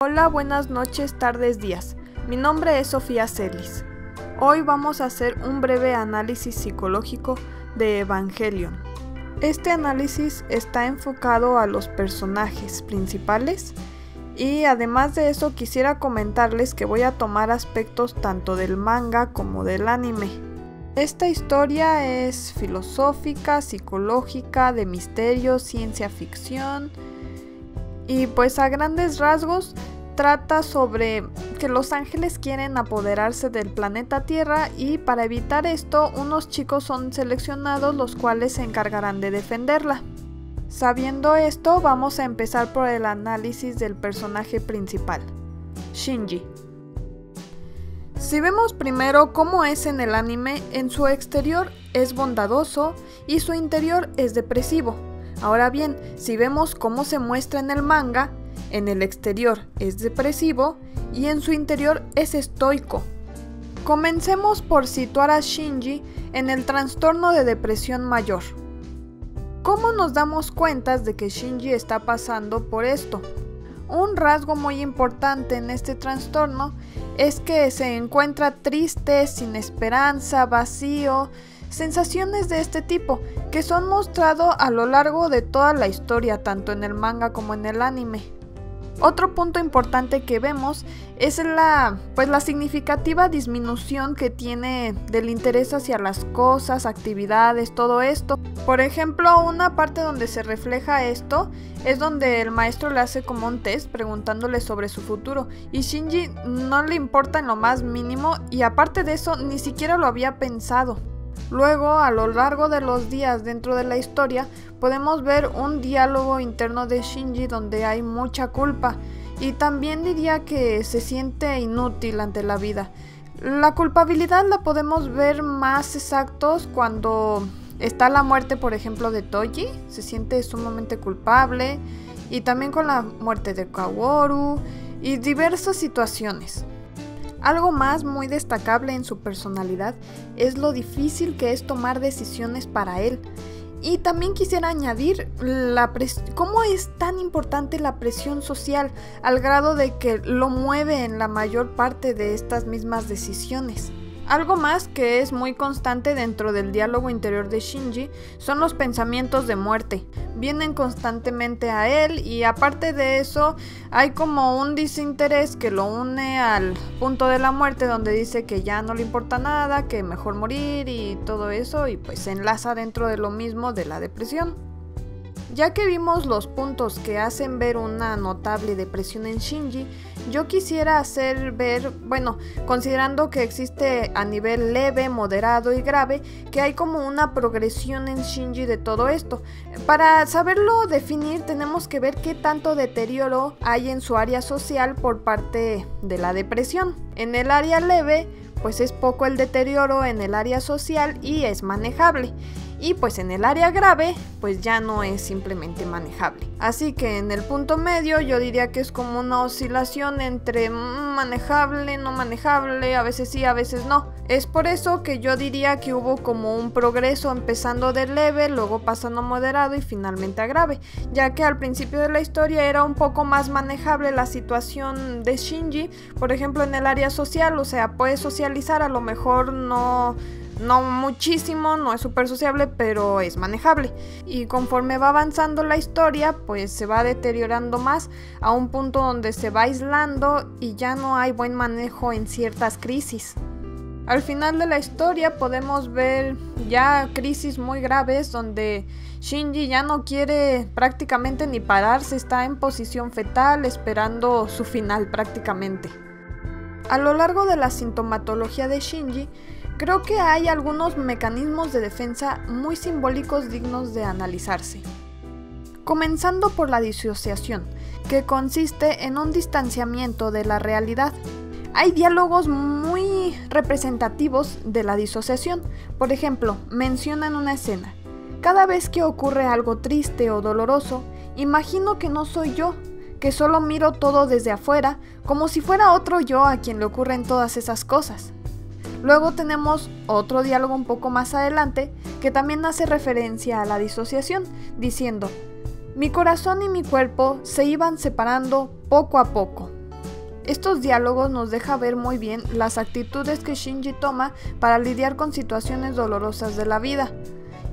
Hola, buenas noches, tardes, días. Mi nombre es Sofía Celis. Hoy vamos a hacer un breve análisis psicológico de Evangelion. Este análisis está enfocado a los personajes principales y además de eso quisiera comentarles que voy a tomar aspectos tanto del manga como del anime. Esta historia es filosófica, psicológica, de misterio, ciencia ficción y pues a grandes rasgos trata sobre que los ángeles quieren apoderarse del planeta Tierra y para evitar esto unos chicos son seleccionados los cuales se encargarán de defenderla. Sabiendo esto, vamos a empezar por el análisis del personaje principal, Shinji. Si vemos primero cómo es en el anime, en su exterior es bondadoso y su interior es depresivo. Ahora bien, si vemos cómo se muestra en el manga, en el exterior es depresivo y en su interior es estoico. Comencemos por situar a Shinji en el trastorno de depresión mayor. ¿Cómo nos damos cuenta de que Shinji está pasando por esto? Un rasgo muy importante en este trastorno es que se encuentra triste, sin esperanza, vacío, sensaciones de este tipo que son mostrados a lo largo de toda la historia, tanto en el manga como en el anime. Otro punto importante que vemos es la significativa disminución que tiene del interés hacia las cosas, actividades, todo esto. Por ejemplo, una parte donde se refleja esto es donde el maestro le hace como un test preguntándole sobre su futuro y Shinji no le importa en lo más mínimo y aparte de eso ni siquiera lo había pensado. Luego, a lo largo de los días dentro de la historia, podemos ver un diálogo interno de Shinji donde hay mucha culpa y también diría que se siente inútil ante la vida. La culpabilidad la podemos ver más exactos cuando está la muerte, por ejemplo, de Toji, se siente sumamente culpable y también con la muerte de Kaworu y diversas situaciones. Algo más muy destacable en su personalidad es lo difícil que es tomar decisiones para él. Y también quisiera añadir cómo es tan importante la presión social al grado de que lo mueve en la mayor parte de estas mismas decisiones. Algo más que es muy constante dentro del diálogo interior de Shinji son los pensamientos de muerte. Vienen constantemente a él y aparte de eso hay como un desinterés que lo une al punto de la muerte donde dice que ya no le importa nada, que mejor morir y todo eso y pues se enlaza dentro de lo mismo de la depresión. Ya que vimos los puntos que hacen ver una notable depresión en Shinji, yo quisiera hacer ver, considerando que existe a nivel leve, moderado y grave, que hay como una progresión en Shinji de todo esto. Para saberlo definir tenemos que ver qué tanto deterioro hay en su área social por parte de la depresión. En el área leve, pues es poco el deterioro en el área social y es manejable. Y pues en el área grave, pues ya no es simplemente manejable. Así que en el punto medio yo diría que es como una oscilación entre manejable, no manejable, a veces sí, a veces no. Es por eso que yo diría que hubo como un progreso empezando de leve, luego pasando a moderado y finalmente a grave, ya que al principio de la historia era un poco más manejable la situación de Shinji, por ejemplo en el área social, o sea, puede socializar, a lo mejor no muchísimo, no es súper sociable, pero es manejable. Y conforme va avanzando la historia, pues se va deteriorando más a un punto donde se va aislando y ya no hay buen manejo en ciertas crisis. Al final de la historia podemos ver ya crisis muy graves donde Shinji ya no quiere prácticamente ni pararse, está en posición fetal esperando su final prácticamente. A lo largo de la sintomatología de Shinji, creo que hay algunos mecanismos de defensa muy simbólicos dignos de analizarse. Comenzando por la disociación, que consiste en un distanciamiento de la realidad. Hay diálogos muy representativos de la disociación. Por ejemplo, mencionan una escena. Cada vez que ocurre algo triste o doloroso, imagino que no soy yo, que solo miro todo desde afuera, como si fuera otro yo a quien le ocurren todas esas cosas. Luego tenemos otro diálogo un poco más adelante que también hace referencia a la disociación, diciendo: mi corazón y mi cuerpo se iban separando poco a poco. Estos diálogos nos dejan ver muy bien las actitudes que Shinji toma para lidiar con situaciones dolorosas de la vida.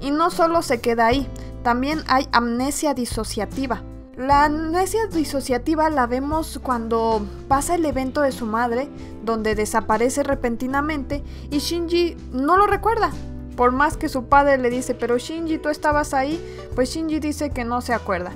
Y no solo se queda ahí, también hay amnesia disociativa. La amnesia disociativa la vemos cuando pasa el evento de su madre, donde desaparece repentinamente y Shinji no lo recuerda. Por más que su padre le dice, pero Shinji, ¿tú estabas ahí? Pues Shinji dice que no se acuerda.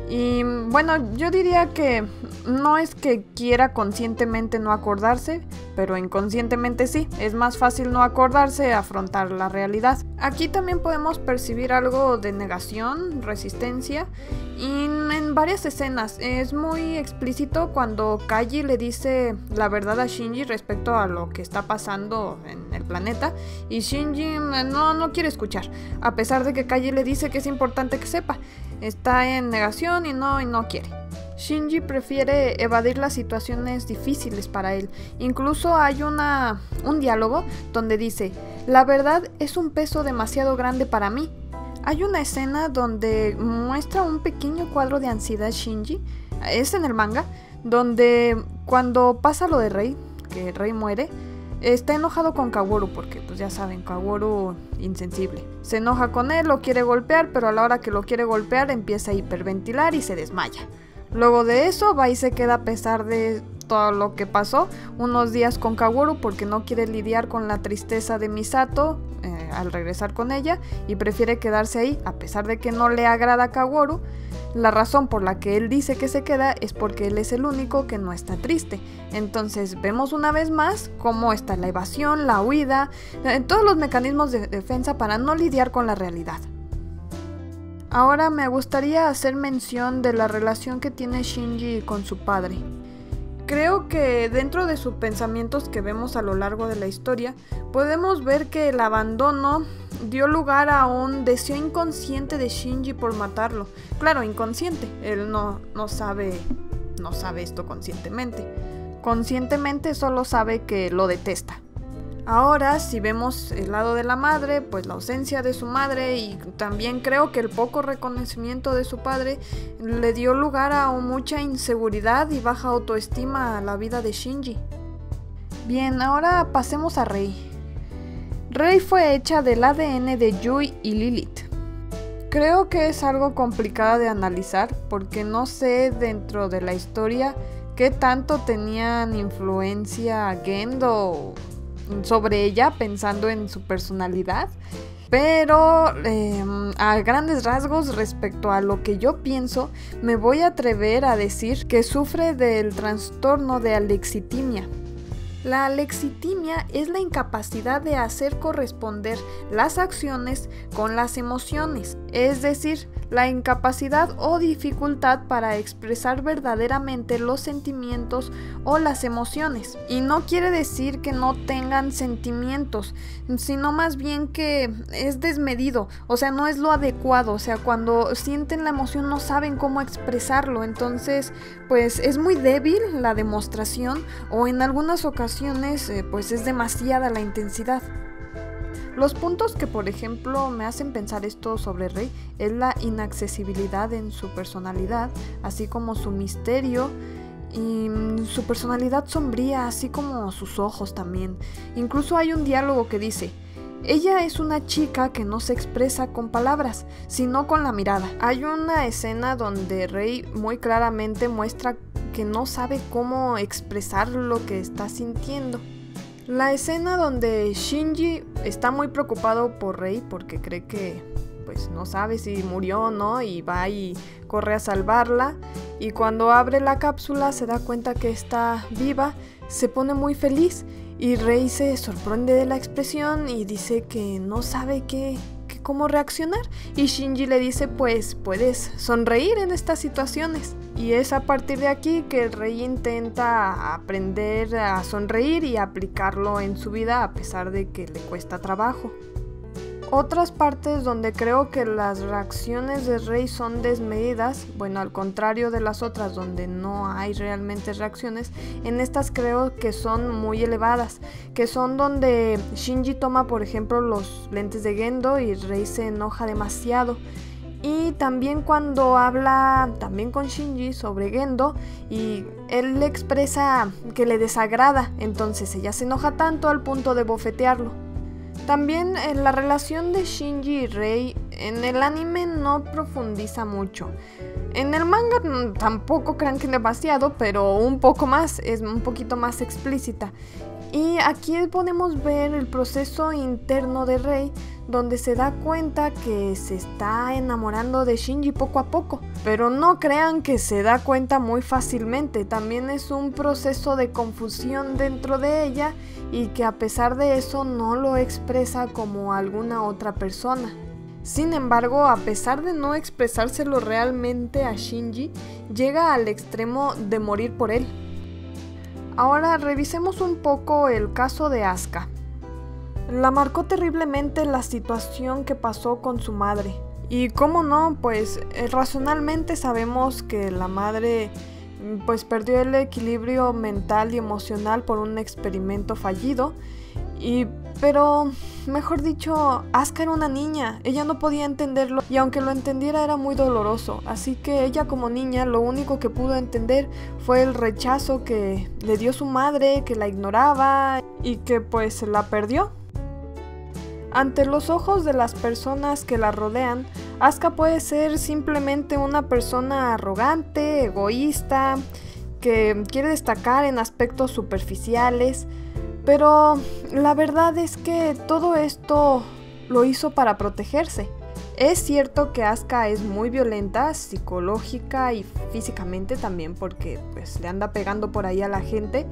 Y bueno, yo diría que no es que quiera conscientemente no acordarse, pero inconscientemente sí. Es más fácil no acordarse a afrontar la realidad. Aquí también podemos percibir algo de negación, resistencia, y en varias escenas es muy explícito cuando Kaji le dice la verdad a Shinji respecto a lo que está pasando en el planeta, y Shinji no quiere escuchar, a pesar de que Kaji le dice que es importante que sepa. Está en negación y no quiere. Shinji prefiere evadir las situaciones difíciles para él. Incluso hay un diálogo donde dice, la verdad es un peso demasiado grande para mí. Hay una escena donde muestra un pequeño cuadro de ansiedad Shinji, es en el manga, donde cuando pasa lo de Rei, que Rei muere, está enojado con Kaworu porque, pues ya saben, Kaworu insensible. Se enoja con él, lo quiere golpear, pero a la hora que lo quiere golpear empieza a hiperventilar y se desmaya. Luego de eso va y se queda, a pesar de todo lo que pasó, unos días con Kaworu porque no quiere lidiar con la tristeza de Misato al regresar con ella y prefiere quedarse ahí, a pesar de que no le agrada a Kaworu. La razón por la que él dice que se queda es porque él es el único que no está triste. Entonces vemos una vez más cómo está la evasión, la huida, todos los mecanismos de defensa para no lidiar con la realidad. Ahora me gustaría hacer mención de la relación que tiene Shinji con su padre. Creo que dentro de sus pensamientos que vemos a lo largo de la historia, podemos ver que el abandono dio lugar a un deseo inconsciente de Shinji por matarlo. Claro, inconsciente, él no sabe esto conscientemente. Conscientemente solo sabe que lo detesta. Ahora, si vemos el lado de la madre, pues la ausencia de su madre y también creo que el poco reconocimiento de su padre le dio lugar a mucha inseguridad y baja autoestima a la vida de Shinji. Bien, ahora pasemos a Rei. Rei fue hecha del ADN de Yui y Lilith. Creo que es algo complicado de analizar porque no sé dentro de la historia qué tanto tenían influencia Gendo sobre ella, pensando en su personalidad, pero a grandes rasgos respecto a lo que yo pienso, me voy a atrever a decir que sufre del trastorno de alexitimia. La alexitimia es la incapacidad de hacer corresponder las acciones con las emociones, es decir, la incapacidad o dificultad para expresar verdaderamente los sentimientos o las emociones. Y no quiere decir que no tengan sentimientos, sino más bien que es desmedido, o sea, no es lo adecuado, o sea, cuando sienten la emoción no saben cómo expresarlo, entonces pues es muy débil la demostración o en algunas ocasiones pues es demasiada la intensidad. Los puntos que, por ejemplo, me hacen pensar esto sobre Rei es la inaccesibilidad en su personalidad, así como su misterio y su personalidad sombría, así como sus ojos también. Incluso hay un diálogo que dice: ella es una chica que no se expresa con palabras, sino con la mirada. Hay una escena donde Rei muy claramente muestra que no sabe cómo expresar lo que está sintiendo. La escena donde Shinji está muy preocupado por Rei porque cree que pues no sabe si murió o no y va y corre a salvarla, y cuando abre la cápsula se da cuenta que está viva, se pone muy feliz y Rei se sorprende de la expresión y dice que no sabe cómo reaccionar, y Shinji le dice pues puedes sonreír en estas situaciones. Y es a partir de aquí que el Rei intenta aprender a sonreír y aplicarlo en su vida a pesar de que le cuesta trabajo. Otras partes donde creo que las reacciones de Rei son desmedidas, bueno, al contrario de las otras donde no hay realmente reacciones, en estas creo que son muy elevadas, que son donde Shinji toma por ejemplo los lentes de Gendo y Rei se enoja demasiado. Y también cuando habla también con Shinji sobre Gendo y él le expresa que le desagrada, entonces ella se enoja tanto al punto de bofetearlo. También la relación de Shinji y Rei en el anime no profundiza mucho. En el manga tampoco crean que demasiado, pero un poco más, es un poquito más explícita. Y aquí podemos ver el proceso interno de Rei, donde se da cuenta que se está enamorando de Shinji poco a poco. Pero no crean que se da cuenta muy fácilmente, también es un proceso de confusión dentro de ella y que a pesar de eso no lo expresa como alguna otra persona. Sin embargo, a pesar de no expresárselo realmente a Shinji, llega al extremo de morir por él. Ahora revisemos un poco el caso de Asuka. La marcó terriblemente la situación que pasó con su madre. Y cómo no, pues racionalmente sabemos que la madre pues perdió el equilibrio mental y emocional por un experimento fallido. Pero, mejor dicho, Asuka era una niña, ella no podía entenderlo y aunque lo entendiera era muy doloroso, así que ella como niña lo único que pudo entender fue el rechazo que le dio su madre, que la ignoraba y que pues la perdió. Ante los ojos de las personas que la rodean, Asuka puede ser simplemente una persona arrogante, egoísta, que quiere destacar en aspectos superficiales. Pero la verdad es que todo esto lo hizo para protegerse. Es cierto que Asuka es muy violenta, psicológica y físicamente también, porque pues le anda pegando por ahí a la gente.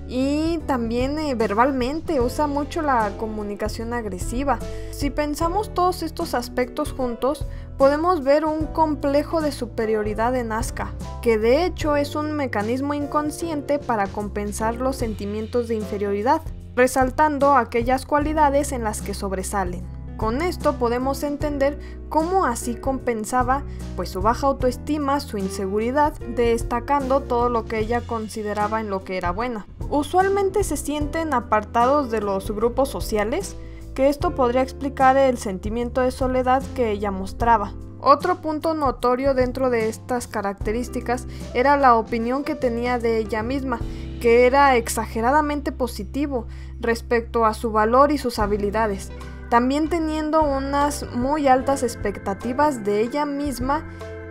Y también verbalmente usa mucho la comunicación agresiva. Si pensamos todos estos aspectos juntos, podemos ver un complejo de superioridad en Asuka, que de hecho es un mecanismo inconsciente para compensar los sentimientos de inferioridad, resaltando aquellas cualidades en las que sobresalen. Con esto podemos entender cómo así compensaba pues su baja autoestima, su inseguridad, destacando todo lo que ella consideraba en lo que era buena. Usualmente se sienten apartados de los grupos sociales, que esto podría explicar el sentimiento de soledad que ella mostraba. Otro punto notorio dentro de estas características era la opinión que tenía de ella misma, que era exageradamente positivo respecto a su valor y sus habilidades, también teniendo unas muy altas expectativas de ella misma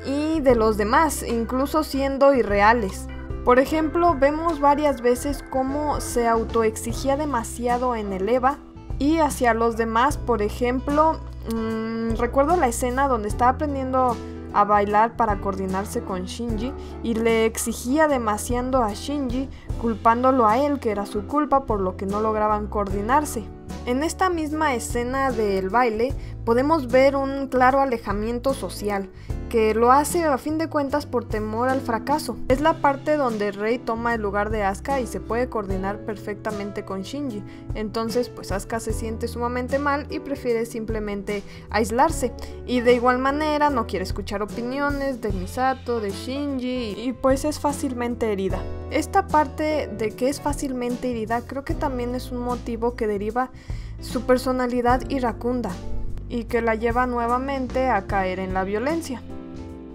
y de los demás, incluso siendo irreales. Por ejemplo, vemos varias veces cómo se autoexigía demasiado en el EVA y hacia los demás. Por ejemplo, recuerdo la escena donde estaba aprendiendo a bailar para coordinarse con Shinji y le exigía demasiado a Shinji, culpándolo a él que era su culpa por lo que no lograban coordinarse. En esta misma escena del baile podemos ver un claro alejamiento social, que lo hace a fin de cuentas por temor al fracaso. Es la parte donde Rei toma el lugar de Asuka y se puede coordinar perfectamente con Shinji. Entonces pues Asuka se siente sumamente mal y prefiere simplemente aislarse. Y de igual manera no quiere escuchar opiniones de Misato, de Shinji y pues es fácilmente herida. Esta parte de que es fácilmente herida creo que también es un motivo que deriva su personalidad iracunda y que la lleva nuevamente a caer en la violencia.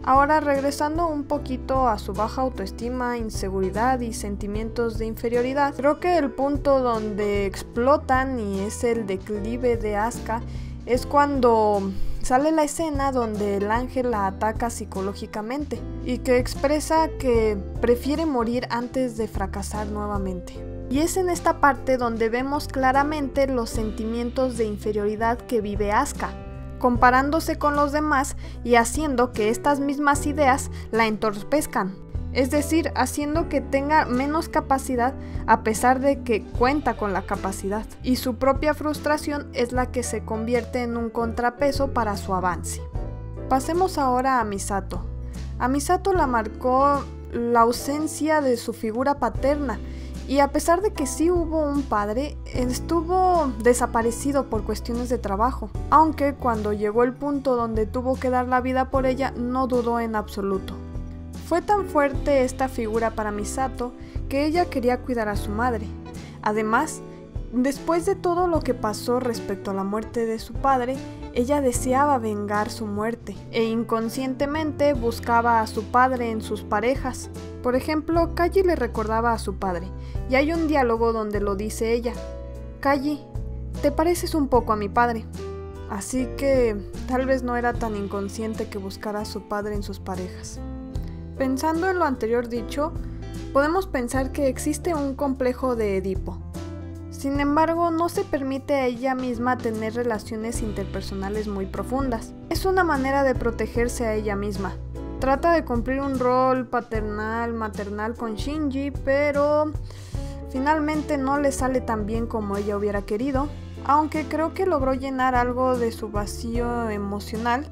Ahora regresando un poquito a su baja autoestima, inseguridad y sentimientos de inferioridad, creo que el punto donde explotan y es el declive de Asuka es cuando sale la escena donde el ángel la ataca psicológicamente y que expresa que prefiere morir antes de fracasar nuevamente. Y es en esta parte donde vemos claramente los sentimientos de inferioridad que vive Asuka, comparándose con los demás y haciendo que estas mismas ideas la entorpezcan, es decir, haciendo que tenga menos capacidad a pesar de que cuenta con la capacidad, y su propia frustración es la que se convierte en un contrapeso para su avance. Pasemos ahora a Misato. A Misato la marcó la ausencia de su figura paterna, y a pesar de que sí hubo un padre, estuvo desaparecido por cuestiones de trabajo, aunque cuando llegó el punto donde tuvo que dar la vida por ella, no dudó en absoluto. Fue tan fuerte esta figura para Misato que ella quería cuidar a su madre. Además, después de todo lo que pasó respecto a la muerte de su padre, ella deseaba vengar su muerte e inconscientemente buscaba a su padre en sus parejas. Por ejemplo, Kaji le recordaba a su padre, y hay un diálogo donde lo dice ella: Kaji, te pareces un poco a mi padre. Así que tal vez no era tan inconsciente que buscara a su padre en sus parejas. Pensando en lo anterior dicho, podemos pensar que existe un complejo de Edipo. Sin embargo, no se permite a ella misma tener relaciones interpersonales muy profundas. Es una manera de protegerse a ella misma. Trata de cumplir un rol paternal, maternal con Shinji, pero finalmente no le sale tan bien como ella hubiera querido, aunque creo que logró llenar algo de su vacío emocional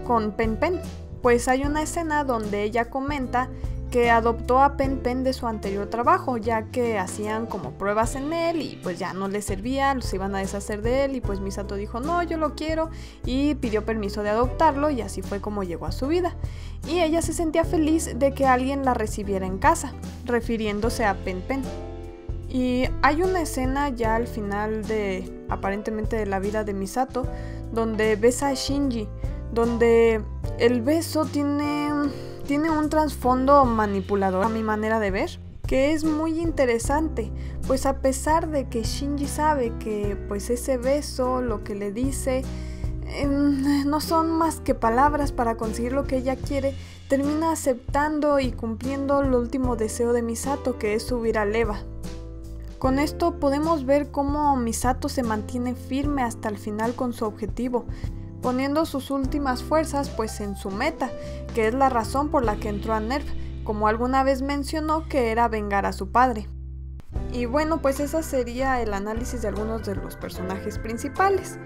con Pen Pen, pues hay una escena donde ella comenta que adoptó a Pen Pen de su anterior trabajo, ya que hacían como pruebas en él y pues ya no le servía, los iban a deshacer de él y pues Misato dijo no, yo lo quiero, y pidió permiso de adoptarlo, y así fue como llegó a su vida. Y ella se sentía feliz de que alguien la recibiera en casa, refiriéndose a Pen Pen. Y hay una escena ya al final de, aparentemente, de la vida de Misato, donde besa a Shinji, donde el beso tiene un trasfondo manipulador a mi manera de ver, que es muy interesante, pues a pesar de que Shinji sabe que pues ese beso, lo que le dice, no son más que palabras para conseguir lo que ella quiere, termina aceptando y cumpliendo el último deseo de Misato, que es subir al EVA. Con esto podemos ver cómo Misato se mantiene firme hasta el final con su objetivo, poniendo sus últimas fuerzas pues en su meta, que es la razón por la que entró a NERV, como alguna vez mencionó, que era vengar a su padre. Y bueno, pues ese sería el análisis de algunos de los personajes principales.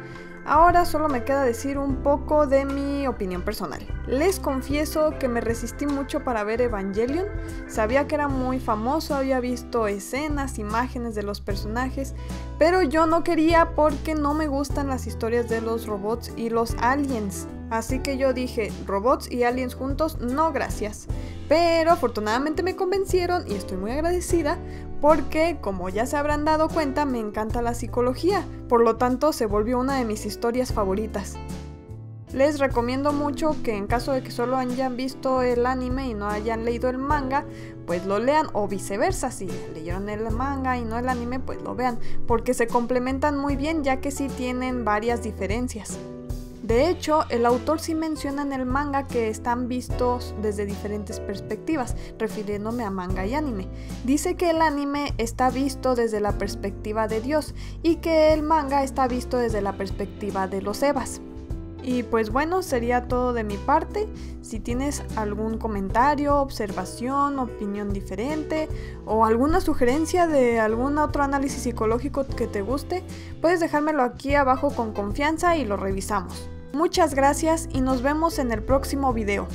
Ahora solo me queda decir un poco de mi opinión personal. Les confieso que me resistí mucho para ver Evangelion. Sabía que era muy famoso, había visto escenas, imágenes de los personajes, pero yo no quería porque no me gustan las historias de los robots y los aliens. Así que yo dije, robots y aliens juntos, no gracias. Pero afortunadamente me convencieron y estoy muy agradecida porque, como ya se habrán dado cuenta, me encanta la psicología, por lo tanto se volvió una de mis historias favoritas. Les recomiendo mucho que en caso de que solo hayan visto el anime y no hayan leído el manga, pues lo lean, o viceversa, si leyeron el manga y no el anime, pues lo vean, porque se complementan muy bien, ya que sí tienen varias diferencias. De hecho, el autor sí menciona en el manga que están vistos desde diferentes perspectivas, refiriéndome a manga y anime. Dice que el anime está visto desde la perspectiva de Dios y que el manga está visto desde la perspectiva de los Evas. Y pues bueno, sería todo de mi parte. Si tienes algún comentario, observación, opinión diferente o alguna sugerencia de algún otro análisis psicológico que te guste, puedes dejármelo aquí abajo con confianza y lo revisamos. Muchas gracias y nos vemos en el próximo video.